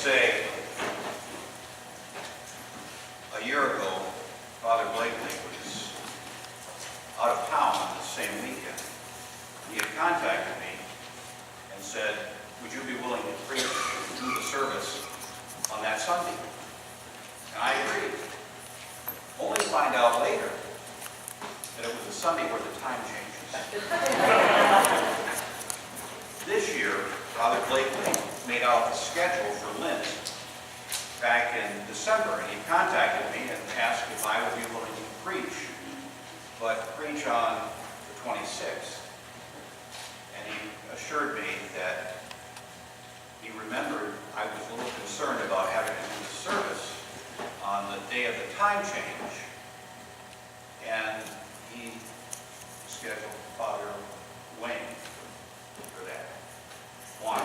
say, a year ago, Father Blakely was out of town on the same weekend. He had contacted me and said, would you be willing to preach and do the service on that Sunday? And I agreed. Only to find out later that it was a Sunday where the time changes. This year, Father Blakely made out the schedule for Lent back in December, and he contacted me and asked if I would be willing to preach, but preach on the 26th. And he assured me that he remembered I was a little concerned about having to do the service on the day of the time change, and he scheduled Father Wayne for that. Juan.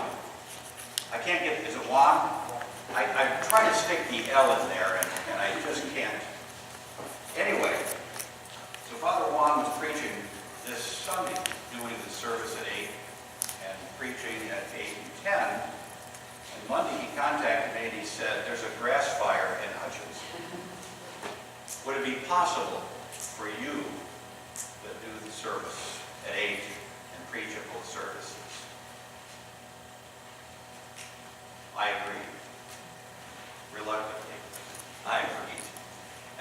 I can't get, is it Juan? I try to stick the L in there, and I just can't. Anyway, so Father Juan was preaching this Sunday, doing the service at 8 and preaching at 8 and 10. And Monday he contacted me and he said, there's a grass fire in Hutchins. Would it be possible for you to do the service at 8 and preach at both services? I agreed. Reluctantly, I agreed.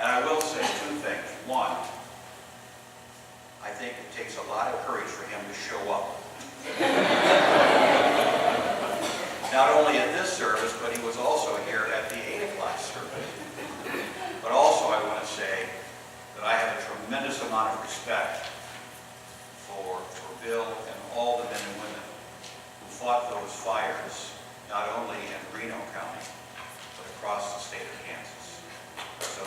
And I will say two things. One, I think it takes a lot of courage for him to show up. Not only at this service, but he was also here at the 8 o'clock service. But also I want to say that I have a tremendous amount of respect for Bill and all the men and women who fought those fires, not only in Reno County, but across the state of Kansas. So,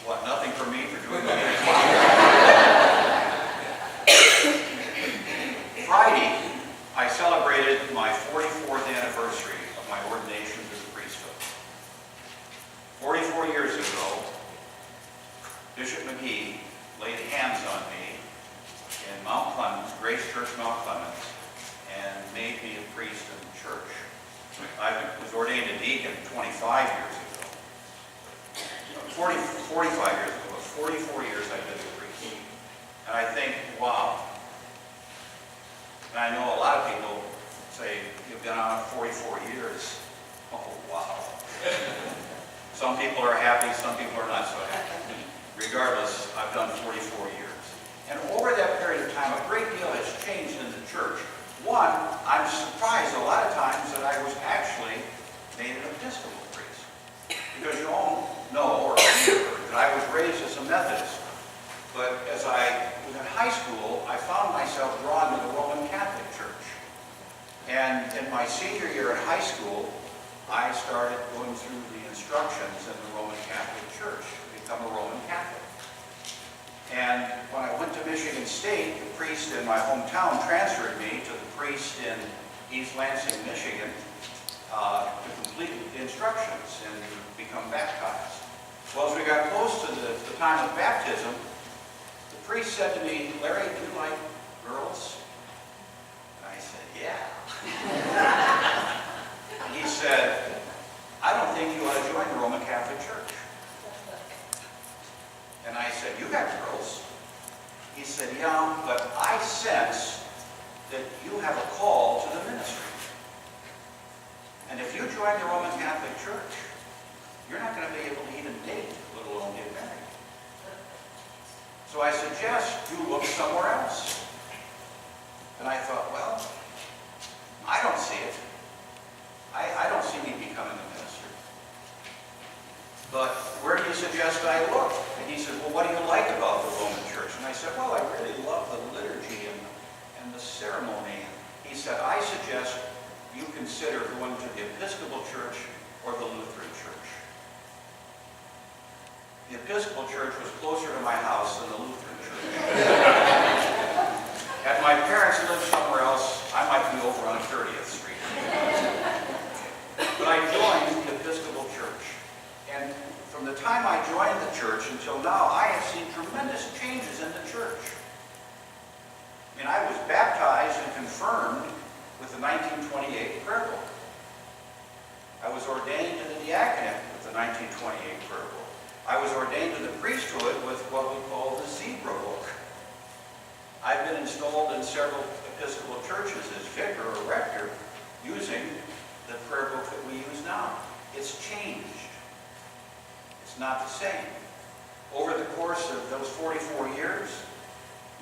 what, nothing for me for doing that? Friday, I celebrated my 44th anniversary of my ordination to the priesthood. 44 years ago, Bishop McGee laid hands on me in Mount Clemens, Grace Church, Mount Clemens, and made me a priest in the church. I was ordained a deacon 25 years ago. 45 years ago. It was 44 years I've been a priest. And I think, wow. And I know a lot of people say, you've been on it 44 years. Oh, wow. Some people are happy, some people are not so happy. Regardless, I've done 44 years. And over that period of time, a great deal has changed in the church. One, I'm surprised a lot of times that I was actually made an Episcopal priest. Because you all know, or that I was raised as a Methodist. But as I was in high school, I found myself drawn to the Roman Catholic Church. And in my senior year in high school, I started going through the instructions in the Roman Catholic Church to become a Roman Catholic. And when I went to Michigan State, the priest in my hometown transferred me to the priest in East Lansing, Michigan, to complete the instructions and to become baptized. Well, as we got close to the time of baptism, the priest said to me, Larry, do you like girls? And I said, yeah. And he said, I don't think you ought to join the Roman Catholic Church. And I said, you got girls? He said, yeah, but I sense that you have a call to the ministry. And if you join the Roman Catholic Church, you're not going to be able to even date, let alone get married. So I suggest you look somewhere else. And I thought, well, I don't see it. I don't see me becoming a minister. But where do you suggest I look? And he said, well, what do you like about the Roman Church? And I said, well, I really love the liturgy and the ceremony. He said, I suggest you consider going to the Episcopal Church or the Lutheran Church. The Episcopal Church was closer to my house than the Lutheran Church. Had my parents lived somewhere else, I might be over on 30th Street. But I joined the Episcopal Church. And from the time I joined the church until now, I have seen tremendous installed in several Episcopal churches as vicar or rector using the prayer book that we use now. It's changed. It's not the same. Over the course of those 44 years,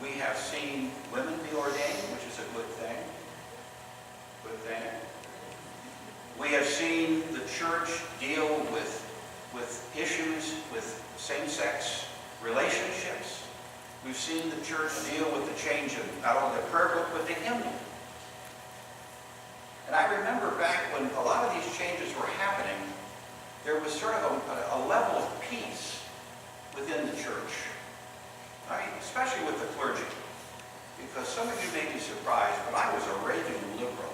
we have seen women be ordained, which is a good thing. Good thing. We have seen the church deal with issues with same-sex relationships. We've seen the church deal with the change of not only the prayer book, but the hymnal. And I remember back when a lot of these changes were happening, there was sort of a level of peace within the church. Right? Especially with the clergy. Because some of you may be surprised, but I was a raving liberal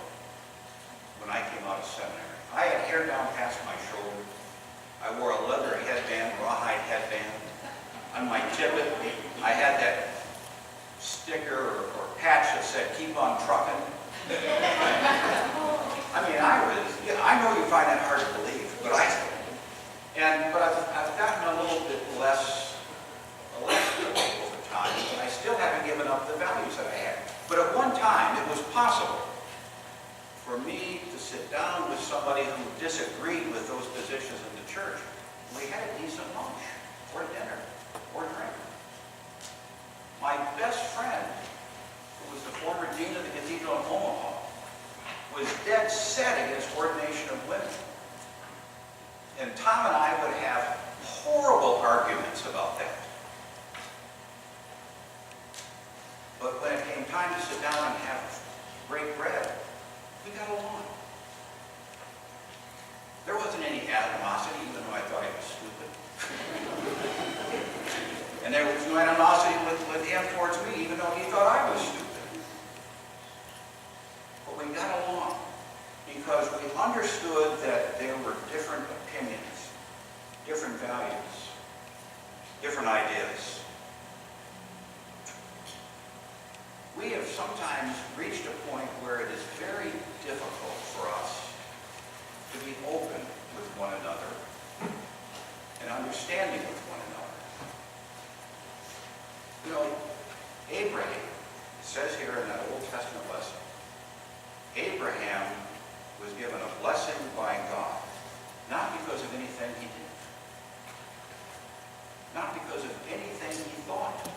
when I came out of seminary. I had hair down past my shoulder. I wore a leather headband, rawhide headband. On my tippet, I had that sticker or patch that said, "Keep on trucking." I mean, I know you find that hard to believe, but I've gotten a little bit less over time, and I still haven't given up the values that I had. But at one time, it was possible for me to sit down with somebody who disagreed with those positions in the church. We had a decent lunch, or dinner, or drink. My best friend, who was the former dean of the Cathedral in Omaha, was dead set against ordination of women. And Tom and I would have horrible arguments about that. But when it came time to sit down and have break bread, we got along. There wasn't any animosity, even though I thought he was stupid. And there was no animosity with him towards me, even though he thought I was stupid. But we got along because we understood that there were different opinions, different values, different ideas. We have sometimes reached a point where it is very difficult for us to be open with one another and understanding with one another. You know, Abraham, it says here in that Old Testament lesson, Abraham was given a blessing by God, not because of anything he did, not because of anything he thought,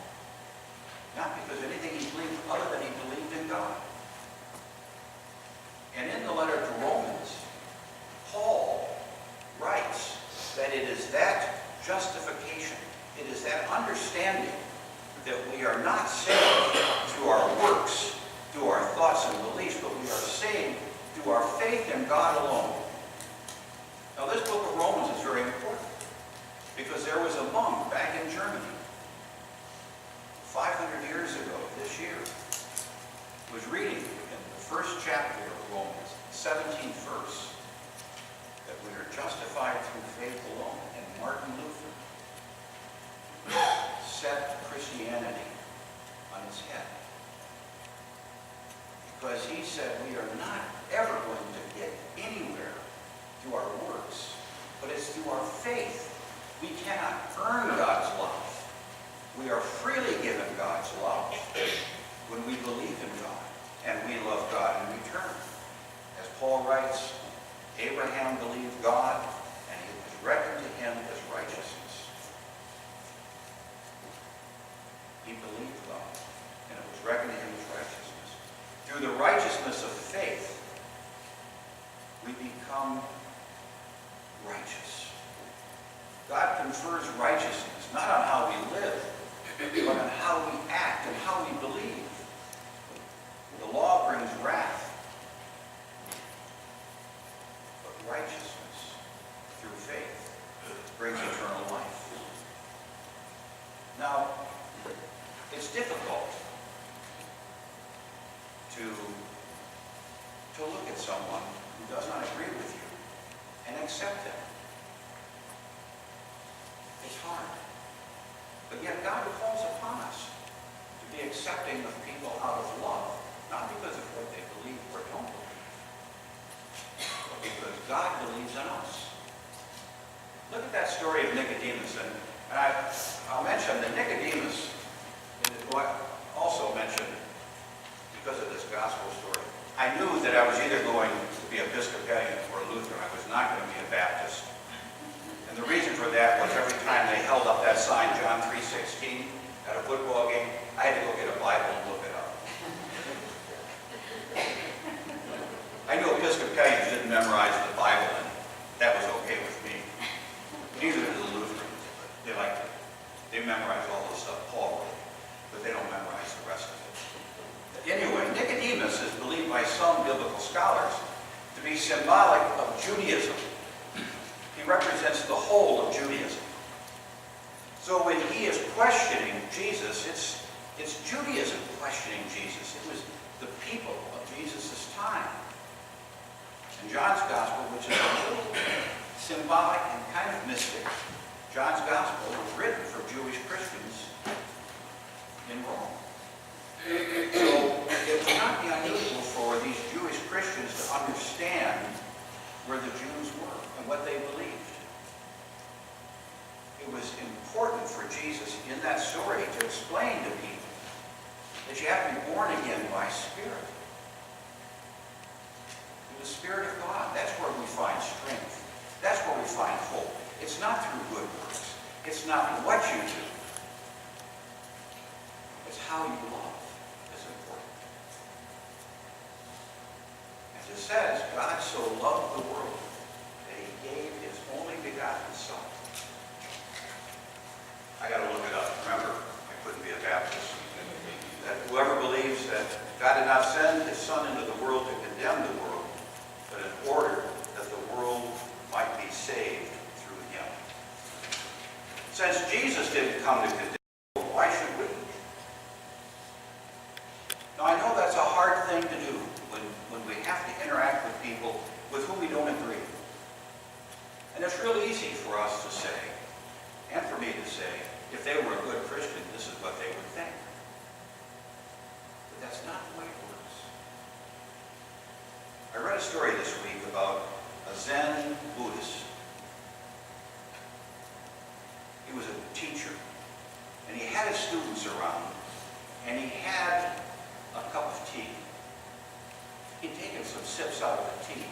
not because of anything he believed other than he believed in God. And in the letter to Romans, Paul writes that it is that justification, it is that understanding that we are not saved through our works, through our thoughts and beliefs, but we are saved through our faith in God alone. Now this book of Romans is very important because there was a monk back in Germany 500 years ago this year was reading in the first chapter of Romans, 17th verse, that we are justified through faith alone. And Martin Luther set Christianity on its head. Because he said we are not ever going to get anywhere through our works, but it's through our faith. We cannot earn God's love. We are freely given God's love when we believe in God and we love God in return. As Paul writes, Abraham believed God and it was reckoned to him as righteousness. He believed God and it was reckoned to him as righteousness. Through the righteousness of faith, we become righteous. God confers righteousness not on how we live, but on how we act and how we believe. The law brings wrath, but righteousness through faith brings eternal life. Now, it's difficult to look at someone who does not agree with you and accept them. It's hard. But yet God calls upon us to be accepting of people out of love, not because of what they believe or don't believe, but because God believes in us. Look at that story of Nicodemus, and I'll mention that Nicodemus also mentioned He's symbolic of Judaism. He represents the whole of Judaism. So when he is questioning Jesus, it's Judaism questioning Jesus. It was the people of Jesus' time. In John's Gospel, which is a little symbolic and kind of mystic, John's Gospel was written for Jewish Christians in Rome. So it would not be unusual for these Jewish Christians to understand where the Jews were and what they believed. It was important for Jesus in that story to explain to people that you have to be born again by Spirit. The Spirit of God, that's where we find strength. That's where we find hope. It's not through good works. It's not what you do. It's how you love is important. As it says, God so loved the world that he gave his only begotten Son. I got to look it up. Remember, I couldn't be a Baptist. That whoever believes that God did not send his Son into the world to condemn the world, but in order that the world might be saved through him. Since Jesus didn't come to condemn the world, why should we? Now I know that's a hard thing to do when we have to interact with people with whom we don't agree. And it's real easy for us to say, and for me to say, if they were a good Christian, this is what they would think. But that's not the way it works. I read a story this week about a Zen Buddhist. He was a teacher, and he had his students around, and he had a cup of tea. He'd taken some sips out of the tea,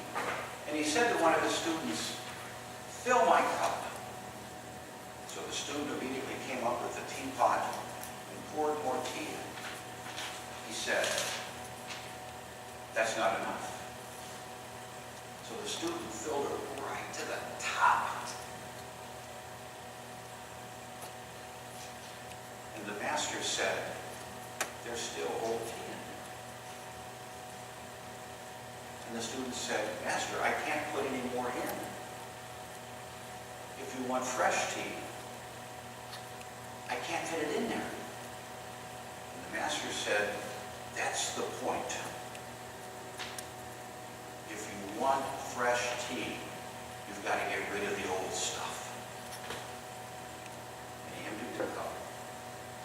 and he said to one of his students, "Fill my cup." So the student immediately came up with the teapot and poured more tea in. He said, "That's not enough." So the student filled it right to the top. And the master said, "There's still old tea in there." And the student said, "Master, I can't put any more in. If you want fresh tea, I can't fit it in there." And the master said, "That's the point. If you want fresh tea, you've got to get rid of the old stuff." And he emptied the cup,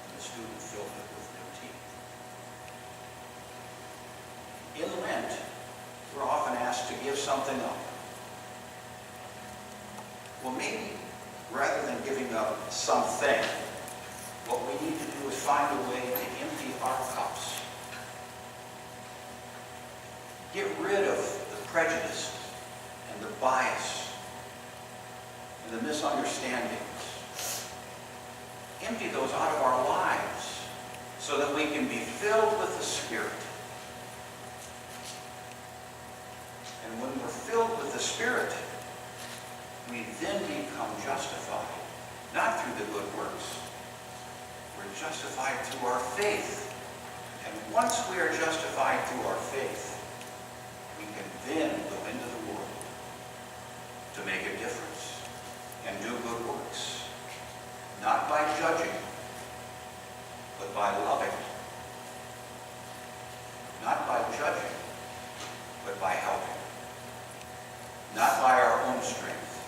and the student filled it with new tea. In Lent, we're often asked to give something up. Well, maybe rather than giving up something, what we need to do is find a way to empty our cups. Get rid of the prejudice and the bias and the misunderstandings. Empty those out of our lives so that we can be filled with the Spirit. And when we're filled with the Spirit, we then become justified, not through the good works. We're justified through our faith. And once we are justified through our faith, we can then go into the world to make a difference and do good works. Not by judging, but by loving. Not by judging, but by helping. Not by our own strength,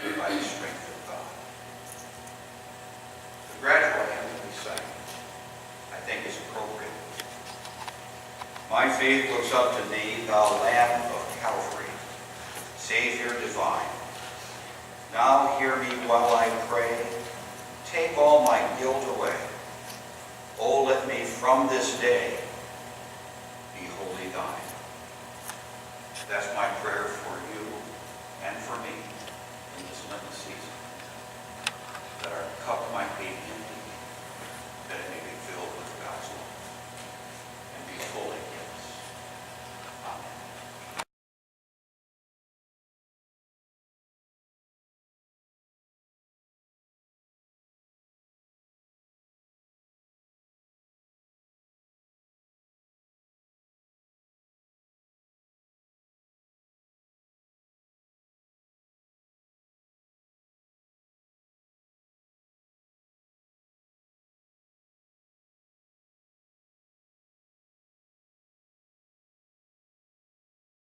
but by the strength of God. The gradual hymn that we sang, I think, is appropriate. My faith looks up to thee, thou Lamb of Calvary, Savior divine. Now hear me while I pray, take all my guilt away. Oh, let me from this day be wholly thine. That's my prayer for you and for me in this Lenten season, that our cup might be